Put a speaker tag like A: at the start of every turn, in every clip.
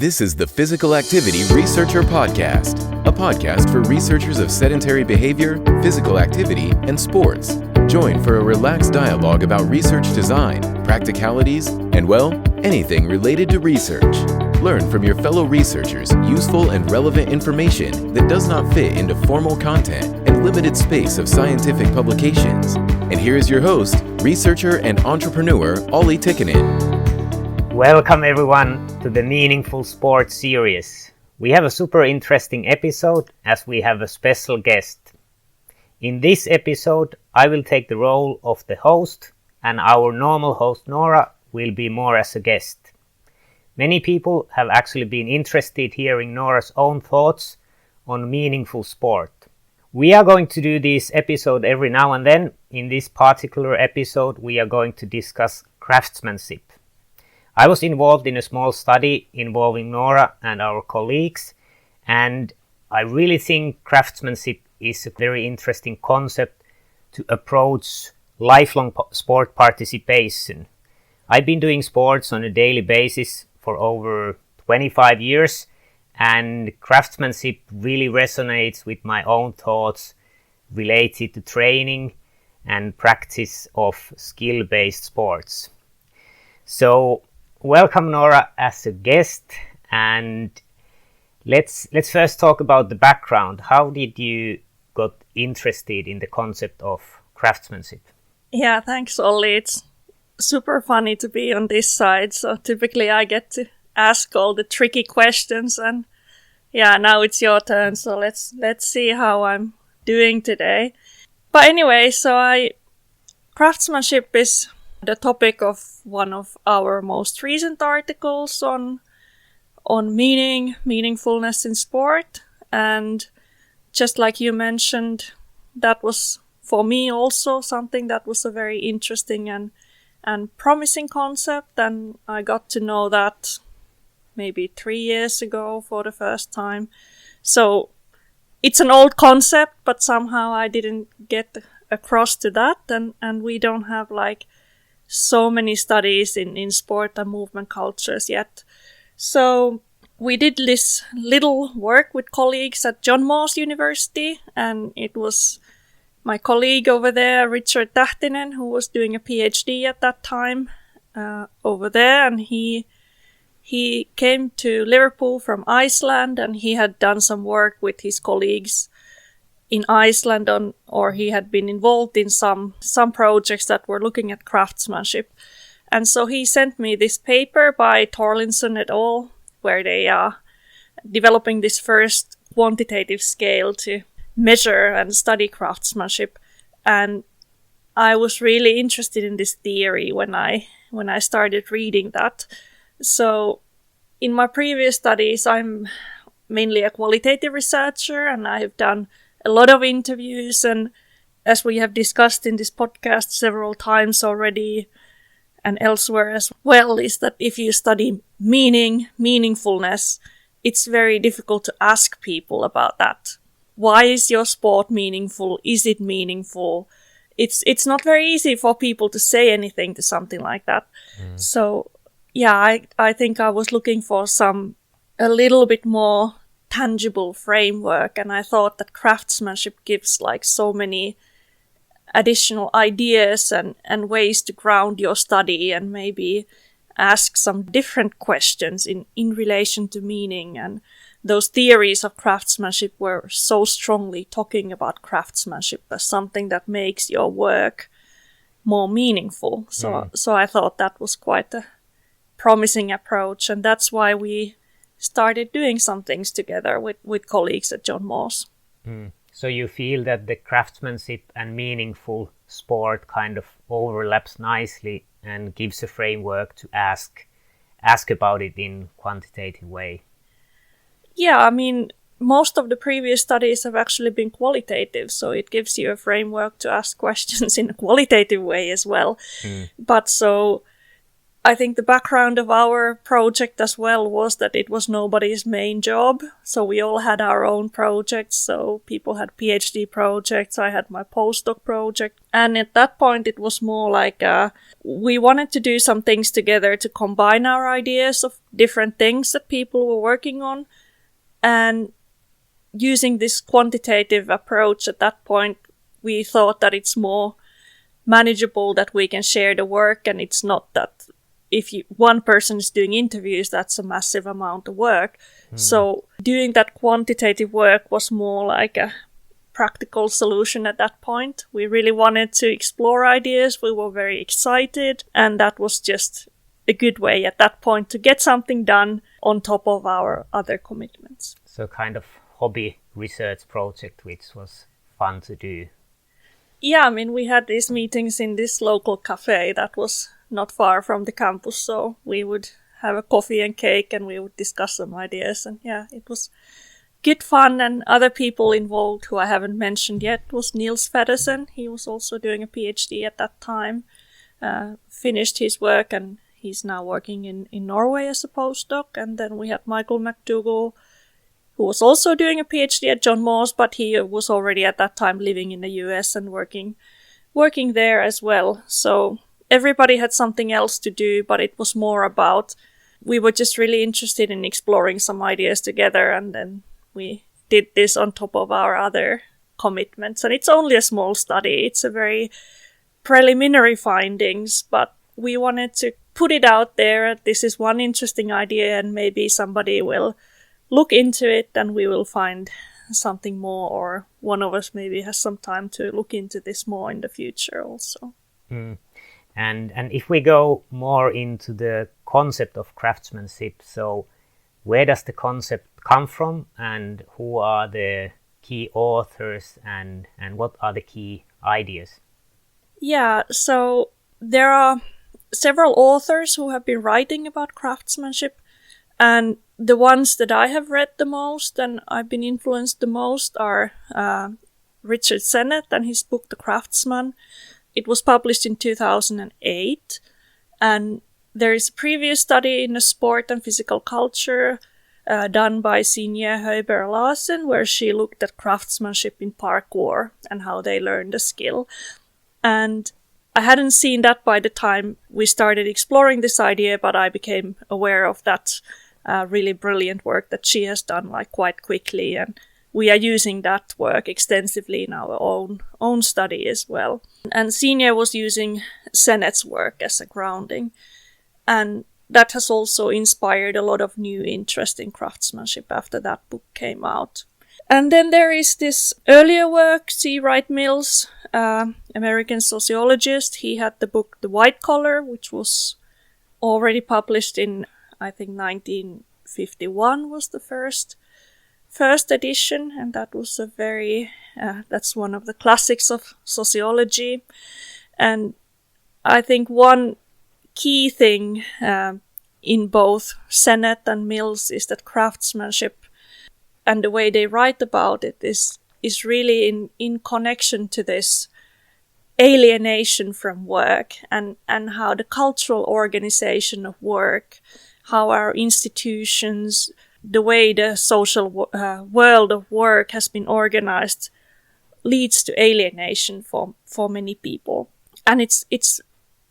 A: This is the Physical Activity Researcher Podcast, a podcast for researchers of sedentary behavior, physical activity, and sports. Join for a relaxed dialogue about research design, practicalities, and, well, anything related to research. Learn from your fellow researchers useful and relevant information that does not fit into formal content and limited space of scientific publications. And here is your host, researcher and entrepreneur, Olli Tikkanen.
B: Welcome everyone to the Meaningful Sports series. We have a super interesting episode as we have a special guest. In this episode, I will take the role of the host and our normal host Noora will be more as a guest. Many people have actually been interested hearing Noora's own thoughts on meaningful sport. We are going to do this episode every now and then. In this particular episode, we are going to discuss craftsmanship. I was involved in a small study involving Noora and our colleagues, and I really think craftsmanship is a very interesting concept to approach lifelong sport participation. I've been doing sports on a daily basis for over 25 years, and craftsmanship really resonates with my own thoughts related to training and practice of skill-based sports. So, welcome Noora as a guest, and let's first talk about the background. How did you got interested in the concept of craftsmanship?
C: Yeah, thanks Olli. It's super funny to be on this side. So typically I get to ask all the tricky questions, and yeah, now it's your turn. So let's see how I'm doing today. But anyway, craftsmanship is the topic of one of our most recent articles on meaningfulness in sport. And just like you mentioned, that was for me also something that was a very interesting and promising concept. And I got to know that maybe 3 years ago for the first time. So it's an old concept, but somehow I didn't get across to that. And we don't have so many studies in sport and movement cultures yet. So we did this little work with colleagues at John Moores University, and it was my colleague over there, Richard Tähtinen, who was doing a PhD at that time over there, and he came to Liverpool from Iceland, and he had done some work with his colleagues in Iceland or he had been involved in some projects that were looking at craftsmanship. And so he sent me this paper by Torlinson et al., where they are developing this first quantitative scale to measure and study craftsmanship. And I was really interested in this theory when I started reading that. So in my previous studies, I'm mainly a qualitative researcher, and I have done a lot of interviews, and as we have discussed in this podcast several times already and elsewhere as well, is that if you study meaningfulness, it's very difficult to ask people about that. Why is your sport meaningful? Is it meaningful? It's not very easy for people to say anything to something like that. So yeah, I think I was looking for a little bit more tangible framework, and I thought that craftsmanship gives so many additional ideas and ways to ground your study and maybe ask some different questions in relation to meaning. And those theories of craftsmanship were so strongly talking about craftsmanship as something that makes your work more meaningful. So I thought that was quite a promising approach, and that's why we started doing some things together with colleagues at John Moores.
B: So you feel that the craftsmanship and meaningful sport kind of overlaps nicely and gives a framework to ask about it in quantitative way?
C: Yeah, I mean, most of the previous studies have actually been qualitative, so it gives you a framework to ask questions in a qualitative way as well. But so I think the background of our project as well was that it was nobody's main job. So we all had our own projects. So people had PhD projects. I had my postdoc project. And at that point, it was more we wanted to do some things together to combine our ideas of different things that people were working on. And using this quantitative approach at that point, we thought that it's more manageable, that we can share the work, and it's not that if one person is doing interviews, that's a massive amount of work. So doing that quantitative work was more like a practical solution at that point. We really wanted to explore ideas. We were very excited, and that was just a good way at that point to get something done on top of our other commitments.
B: So kind of hobby research project, which was fun to do.
C: Yeah, I mean, we had these meetings in this local cafe that was not far from the campus, so we would have a coffee and cake and we would discuss some ideas, and yeah, it was good fun. And other people involved who I haven't mentioned yet was Niels Feddersen. He was also doing a PhD at that time, finished his work, and he's now working in Norway as a postdoc. And then we had Michael McDougall, who was also doing a PhD at John Moores, but he was already at that time living in the US and working there as well. So everybody had something else to do, but it was more about, we were just really interested in exploring some ideas together, and then we did this on top of our other commitments. And it's only a small study. It's a very preliminary findings, but we wanted to put it out there. This is one interesting idea, and maybe somebody will look into it and we will find something more, or one of us maybe has some time to look into this more in the future also.
B: And if we go more into the concept of craftsmanship, so where does the concept come from, and who are the key authors, and what are the key ideas?
C: Yeah, so there are several authors who have been writing about craftsmanship, and the ones that I have read the most and I've been influenced the most are Richard Sennett and his book The Craftsman. It was published in 2008, and there is a previous study in the sport and physical culture done by Signe Høiberg Larsen, where she looked at craftsmanship in parkour and how they learned the skill. And I hadn't seen that by the time we started exploring this idea, but I became aware of that really brilliant work that she has done quite quickly, and we are using that work extensively in our own study as well. And Signe was using Sennett's work as a grounding, and that has also inspired a lot of new interest in craftsmanship after that book came out. And then there is this earlier work, C. Wright Mills, American sociologist. He had the book The White Collar, which was already published in, I think, 1951 was the first edition, and that was a very that's one of the classics of sociology. And I think one key thing in both Sennett and Mills is that craftsmanship and the way they write about it is really in connection to this alienation from work, and how the cultural organization of work, how our institutions, the way the social world of work has been organized leads to alienation for many people. And it's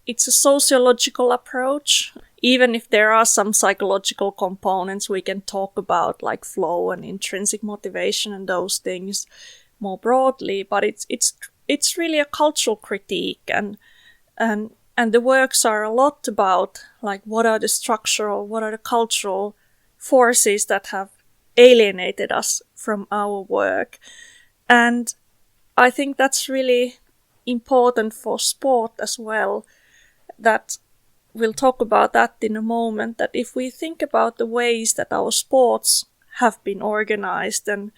C: a sociological approach. Even if there are some psychological components we can talk about, like flow and intrinsic motivation and those things more broadly, but it's really a cultural critique, and the works are a lot about what are the structural, what are the cultural forces that have alienated us from our work. And I think that's really important for sport as well, that we'll talk about that in a moment, that if we think about the ways that our sports have been organized, and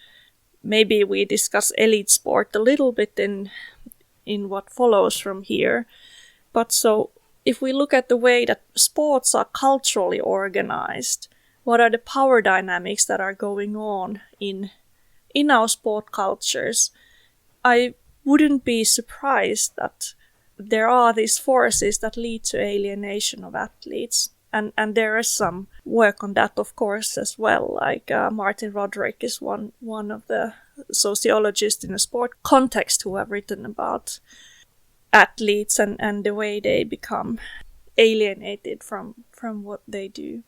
C: maybe we discuss elite sport a little bit in what follows from here. But so if we look at the way that sports are culturally organized, what are the power dynamics that are going on in our sport cultures, I wouldn't be surprised that there are these forces that lead to alienation of athletes. And there is some work on that, of course, as well. Martin Roderick is one of the sociologists in a sport context who have written about athletes and the way they become alienated from what they do.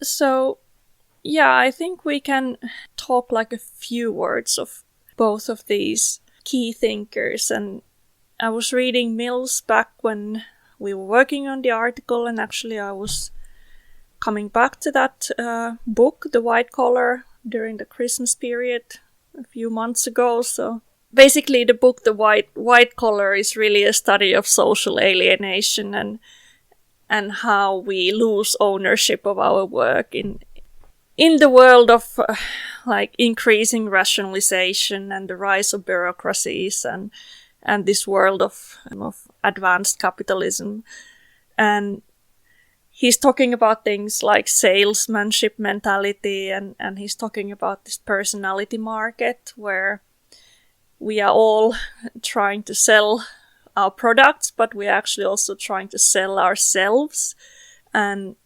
C: So, yeah, I think we can talk like a few words of both of these key thinkers. And I was reading Mills back when we were working on the article, and actually I was coming back to that book, The White Collar, during the Christmas period a few months ago. So basically the book, The White Collar, is really a study of social alienation and how we lose ownership of our work in the world of like increasing rationalization and the rise of bureaucracies and this world of advanced capitalism. And he's talking about things like salesmanship mentality, and he's talking about this personality market where we are all trying to sell our products, but we're actually also trying to sell ourselves, and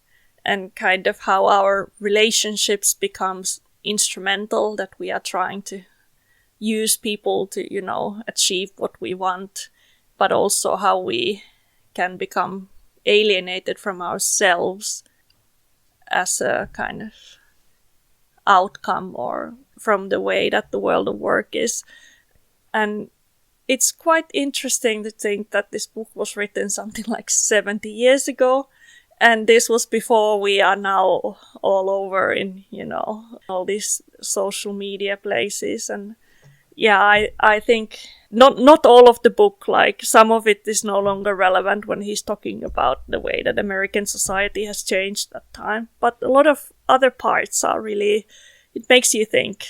C: kind of how our relationships becomes instrumental, that we are trying to use people to, achieve what we want, but also how we can become alienated from ourselves as a kind of outcome or from the way that the world of work is. And it's quite interesting to think that this book was written something like 70 years ago. And this was before we are now all over in, all these social media places. And yeah, I think not all of the book, like some of it is no longer relevant when he's talking about the way that American society has changed that time. But a lot of other parts are really, it makes you think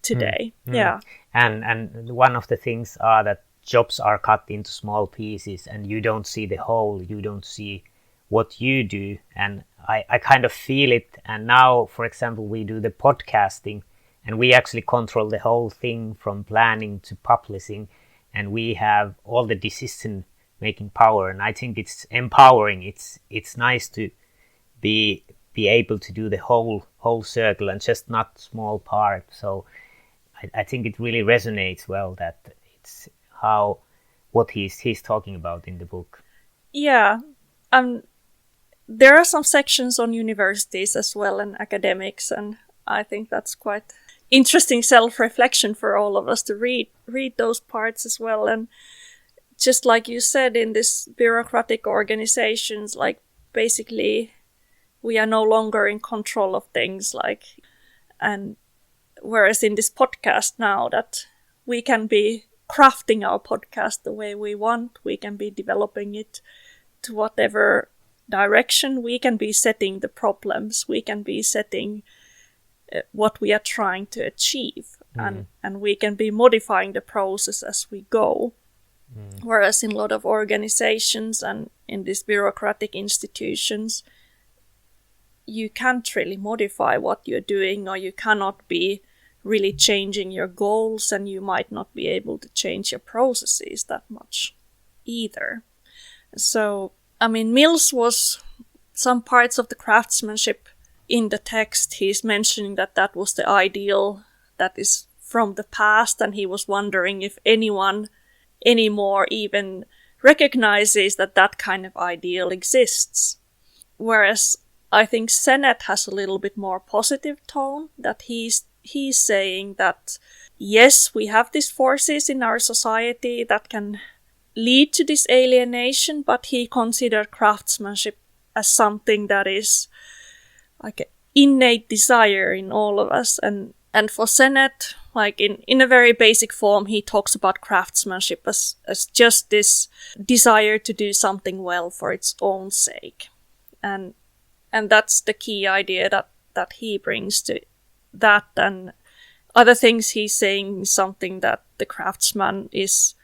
C: today. Yeah.
B: And one of the things are that jobs are cut into small pieces and you don't see the whole, you don't see what you do. And I kind of feel it. And now, for example, we do the podcasting and we actually control the whole thing from planning to publishing, and we have all the decision making power. And I think it's empowering. It's nice to be able to do the whole circle and just not small part. So I think it really resonates well that it's what he's talking about in the book.
C: Yeah. There are some sections on universities as well and academics, and I think that's quite interesting self-reflection for all of us to read those parts as well. And just like you said, in this bureaucratic organizations, like basically we are no longer in control of things, and whereas in this podcast now, that we can be crafting our podcast the way we want, we can be developing it to whatever direction, we can be setting the problems, we can be setting what we are trying to achieve, and we can be modifying the process as we go. Whereas in a lot of organizations and in these bureaucratic institutions, you can't really modify what you're doing, or you cannot be really changing your goals, and you might not be able to change your processes that much either. So, I mean, Mills was some parts of the craftsmanship in the text. He's mentioning that was the ideal that is from the past, and he was wondering if anyone anymore even recognizes that kind of ideal exists. Whereas I think Sennett has a little bit more positive tone, that he's saying that yes, we have these forces in our society that can lead to this alienation, but he considered craftsmanship as something that is like an innate desire in all of us. And for Sennett, like in a very basic form, he talks about craftsmanship as just this desire to do something well for its own sake. And that's the key idea that he brings to that. And other things he's saying, something that the craftsman is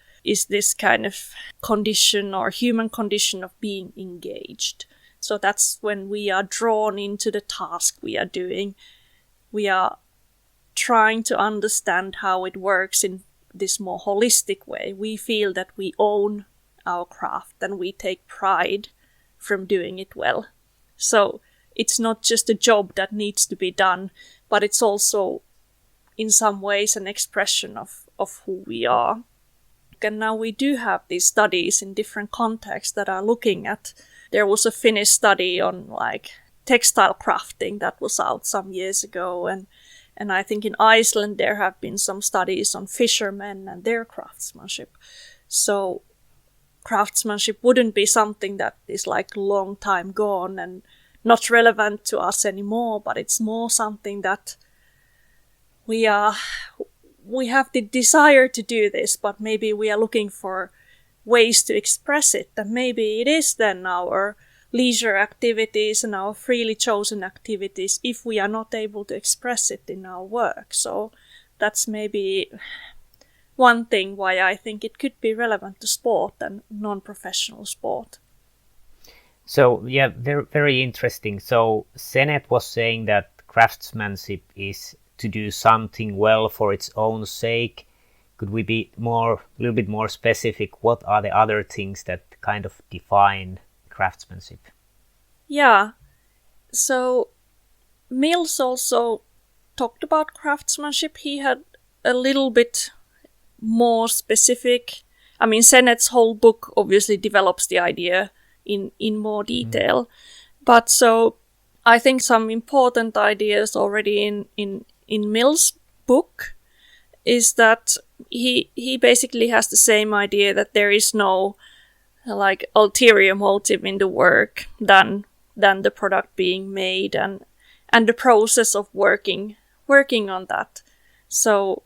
C: this kind of condition or human condition of being engaged. So that's when we are drawn into the task we are doing. We are trying to understand how it works in this more holistic way. We feel that we own our craft and we take pride from doing it well. So it's not just a job that needs to be done, but it's also in some ways an expression of who we are. And now we do have these studies in different contexts that are looking at. There was a Finnish study on like textile crafting that was out some years ago, and I think in Iceland there have been some studies on fishermen and their craftsmanship. So craftsmanship wouldn't be something that is like a long time gone and not relevant to us anymore, but it's more something that we have the desire to do this, but maybe we are looking for ways to express it. And maybe it is then our leisure activities and our freely chosen activities if we are not able to express it in our work. So that's maybe one thing why I think it could be relevant to sport and non-professional sport.
B: So yeah, very, very interesting. So Sennett was saying that craftsmanship is to do something well for its own sake. Could we be a little bit more specific? What are the other things that kind of define craftsmanship?
C: Yeah, so Mills also talked about craftsmanship. He had a little bit more specific. I mean, Sennett's whole book obviously develops the idea in more detail. But so I think some important ideas already in Mills' book is that he basically has the same idea that there is no like ulterior motive in the work than the product being made and the process of working on that. So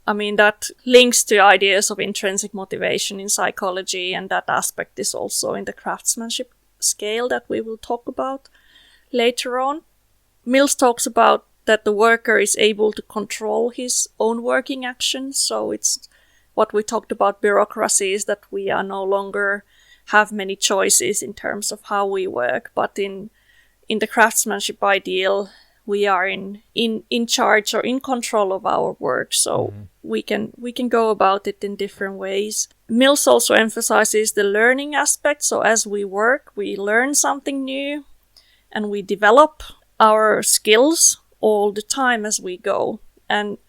C: I mean that links to ideas of intrinsic motivation in psychology, and that aspect is also in the craftsmanship scale that we will talk about later on. Mills talks about that the worker is able to control his own working actions. So it's what we talked about bureaucracy, is that we are no longer have many choices in terms of how we work. But in the craftsmanship ideal, we are in charge or in control of our work. So we can go about it in different ways. Mills also emphasizes the learning aspect. So as we work, we learn something new and we develop our skills all the time as we go. And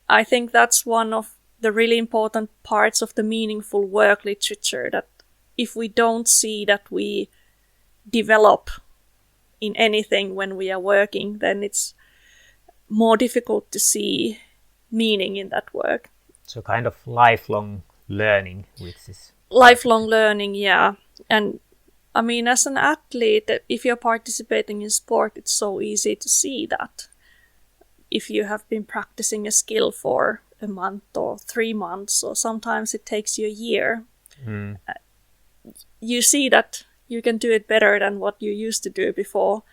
C: I think that's one of the really important parts of the meaningful work literature, that if we don't see that we develop in anything when we are working, then it's more difficult to see meaning in that work.
B: So kind of lifelong learning, which is...
C: Lifelong learning, yeah. And I mean, as an athlete, if you're participating in sport, it's so easy to see that. If you have been practicing a skill for a month or 3 months, or sometimes it takes you a year, you see that you can do it better than what you used to do before.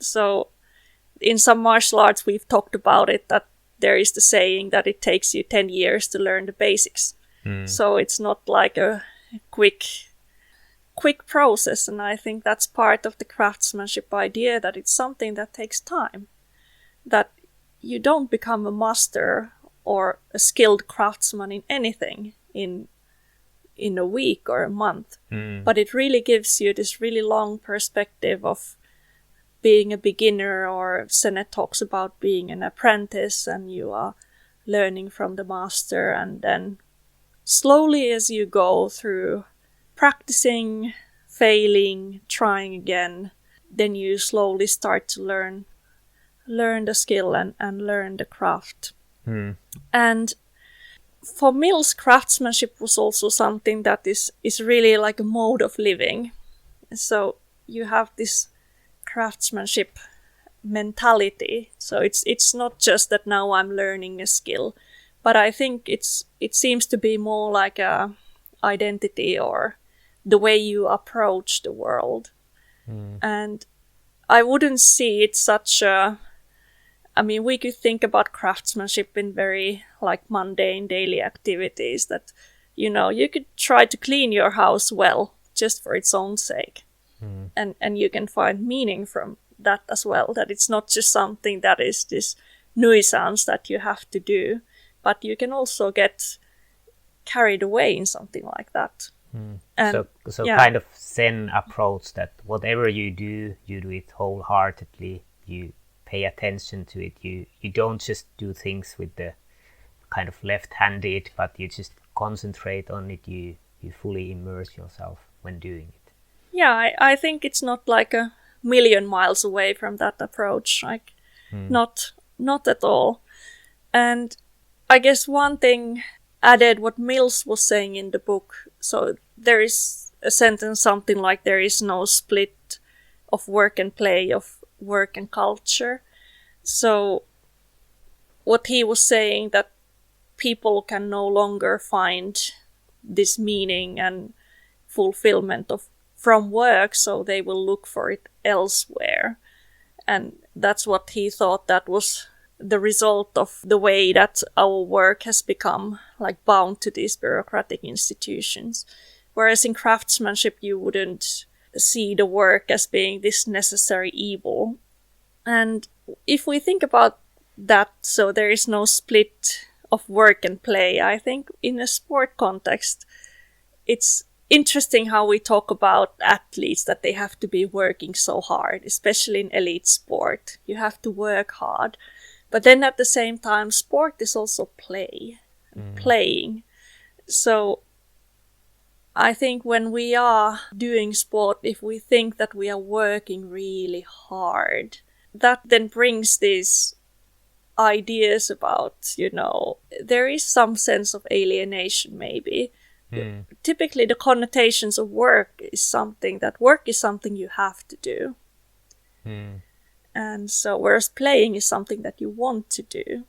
C: So in some martial arts, we've talked about it, that there is the saying that it takes you 10 years to learn the basics. So it's not like a quick process. And I think that's part of the craftsmanship idea, that it's something that takes time, that you don't become a master or a skilled craftsman in anything in a week or a month. But it really gives you this really long perspective of being a beginner, or Sennett talks about being an apprentice, and you are learning from the master, and then slowly as you go through practicing, failing, trying again, then you slowly start to learn the skill and learn the craft. And for Mills, craftsmanship was also something that is really like a mode of living. So you have this craftsmanship mentality. So it's not just that now I'm learning a skill, but I think it seems to be more like a identity, or the way you approach the world. And I wouldn't see it such a... I mean, we could think about craftsmanship in very like mundane daily activities, that, you know, you could try to clean your house well just for its own sake. And you can find meaning from that as well, that it's not just something that is this nuisance that you have to do, but you can also get carried away in something like that. And,
B: so kind of Zen approach, that whatever you do it wholeheartedly, you pay attention to it, you don't just do things with the kind of left-handed, but you just concentrate on it, you fully immerse yourself when doing it.
C: Yeah, I think it's not like a million miles away from that approach. Like, not at all. And I guess one thing added what Mills was saying in the book. So there is a sentence something like there is no split of work and play, of work and culture. So what he was saying, that people can no longer find this meaning and fulfillment from work, so they will look for it elsewhere. And that's what he thought that was the result of the way that our work has become like bound to these bureaucratic institutions. Whereas in craftsmanship, you wouldn't see the work as being this necessary evil. And if we think about that, so there is no split of work and play, I think in a sport context, it's interesting how we talk about athletes, that they have to be working so hard, especially in elite sport. You have to work hard. But then at the same time, sport is also play, playing. So I think when we are doing sport, if we think that we are working really hard, that then brings these ideas about, there is some sense of alienation maybe. Typically the connotations of work is something you have to do. And so, whereas playing is something that you want to do.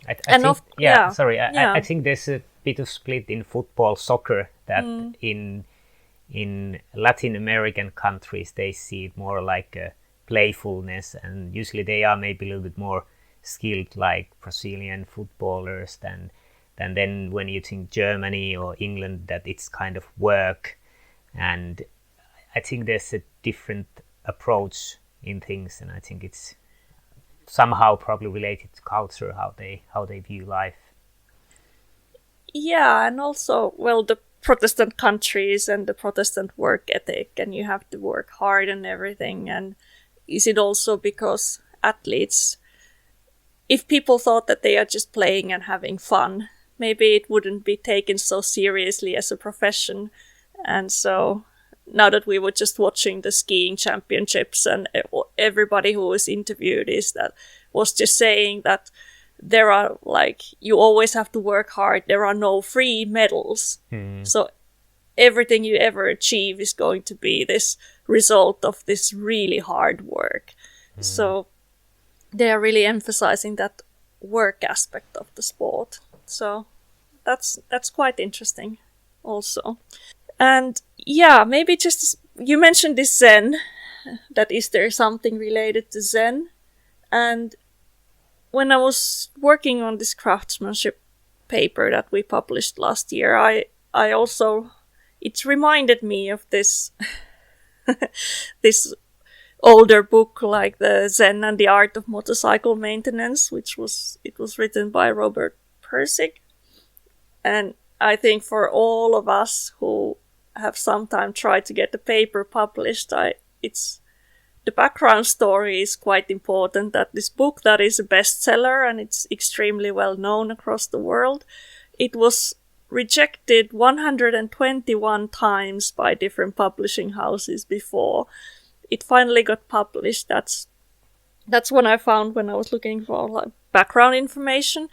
B: I think there's a bit of split in football, soccer, that in Latin American countries they see it more like a playfulness, and usually they are maybe a little bit more skilled, like Brazilian footballers, than then when you think Germany or England, that it's kind of work. And I think there's a different approach in things, and I think it's somehow probably related to culture, how they view life.
C: Yeah, and also, the Protestant countries and the Protestant work ethic, and you have to work hard and everything. And is it also because athletes, if people thought that they are just playing and having fun, maybe it wouldn't be taken so seriously as a profession. And so now that we were just watching the skiing championships, and everybody who was interviewed was just saying that there are, you always have to work hard. There are no free medals. So everything you ever achieve is going to be this result of this really hard work. So they are really emphasizing that work aspect of the sport. So that's quite interesting also. And maybe just, you mentioned this Zen, that is there something related to Zen? And when I was working on this craftsmanship paper that we published last year, I also, it reminded me of this this older book, like the Zen and the Art of Motorcycle Maintenance, it was written by Robert Pirsig. And I think for all of us who have sometime tried to get the paper published, the background story is quite important. That this book, that is a bestseller and it's extremely well known across the world, it was rejected 121 times by different publishing houses before it finally got published. That's what I found when I was looking for background information.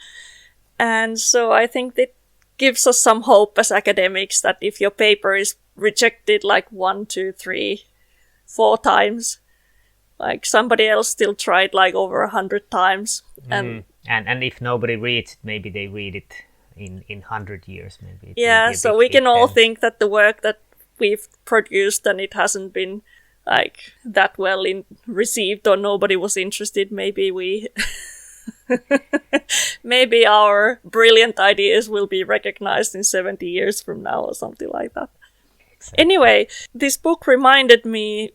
C: And so I think that gives us some hope as academics, that if your paper is rejected 1, 2, 3, 4 times, somebody else still tried over 100 times. And
B: if nobody reads it, maybe they read it in 100 years. Maybe.
C: So we can all think that the work that we've produced and it hasn't been that well received, or nobody was interested, maybe maybe our brilliant ideas will be recognized in 70 years from now or something like that. Exactly. Anyway, this book reminded me,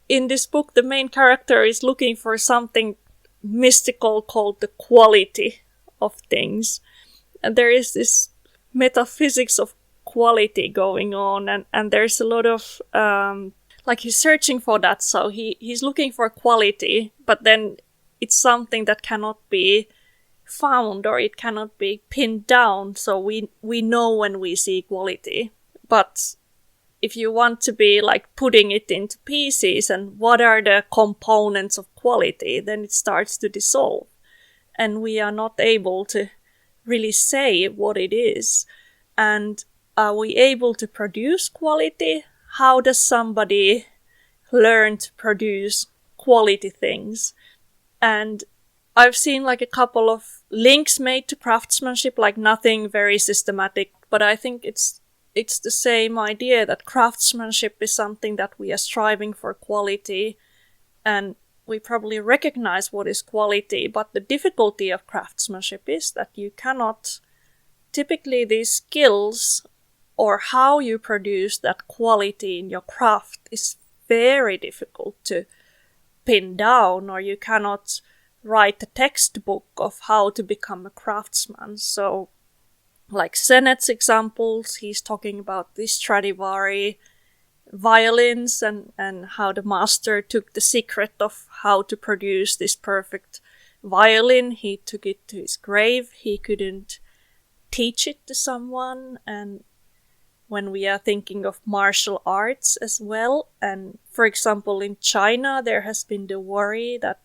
C: in this book, the main character is looking for something mystical called the quality of things. And there is this metaphysics of quality going on, and there's a lot of, he's searching for that. So he's looking for quality, but then it's something that cannot be found, or it cannot be pinned down. So we know when we see quality, but if you want to be like putting it into pieces and what are the components of quality, then it starts to dissolve. And we are not able to really say what it is. And are we able to produce quality? How does somebody learn to produce quality things? And I've seen like a couple of links made to craftsmanship, like nothing very systematic, but I think it's the same idea that craftsmanship is something that we are striving for quality, and we probably recognize what is quality, but the difficulty of craftsmanship is that you cannot, typically these skills or how you produce that quality in your craft is very difficult to pin down, or you cannot write a textbook of how to become a craftsman. So like Sennett's examples, he's talking about the Stradivari violins and how the master took the secret of how to produce this perfect violin. He took it to his grave. He couldn't teach it to someone. And when we are thinking of martial arts as well, and for example in China there has been the worry that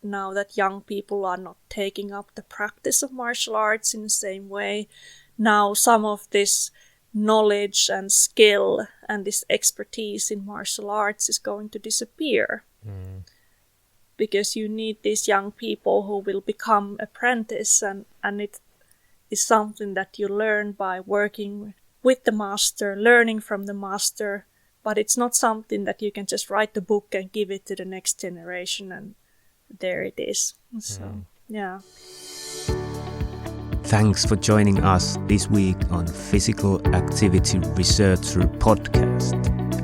C: now that young people are not taking up the practice of martial arts in the same way, now some of this knowledge and skill and this expertise in martial arts is going to disappear. Because you need these young people who will become apprentice, and it is something that you learn by working with the master, learning from the master, but it's not something that you can just write the book and give it to the next generation and there it is. So, yeah.
D: Thanks for joining us this week on Physical Activity Researcher Podcast.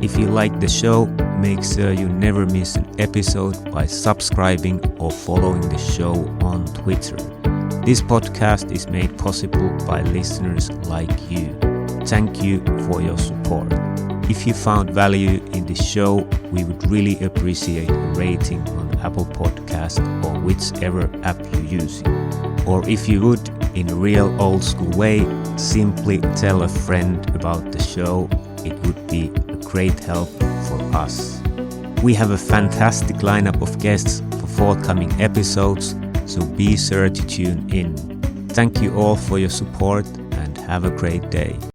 D: If you like the show, make sure you never miss an episode by subscribing or following the show on Twitter. This podcast is made possible by listeners like you. Thank you for your support. If you found value in this show, we would really appreciate a rating on Apple Podcast or whichever app you're using. Or if you would, in a real old school way, simply tell a friend about the show. It would be a great help for us. We have a fantastic lineup of guests for forthcoming episodes, so be sure to tune in. Thank you all for your support and have a great day.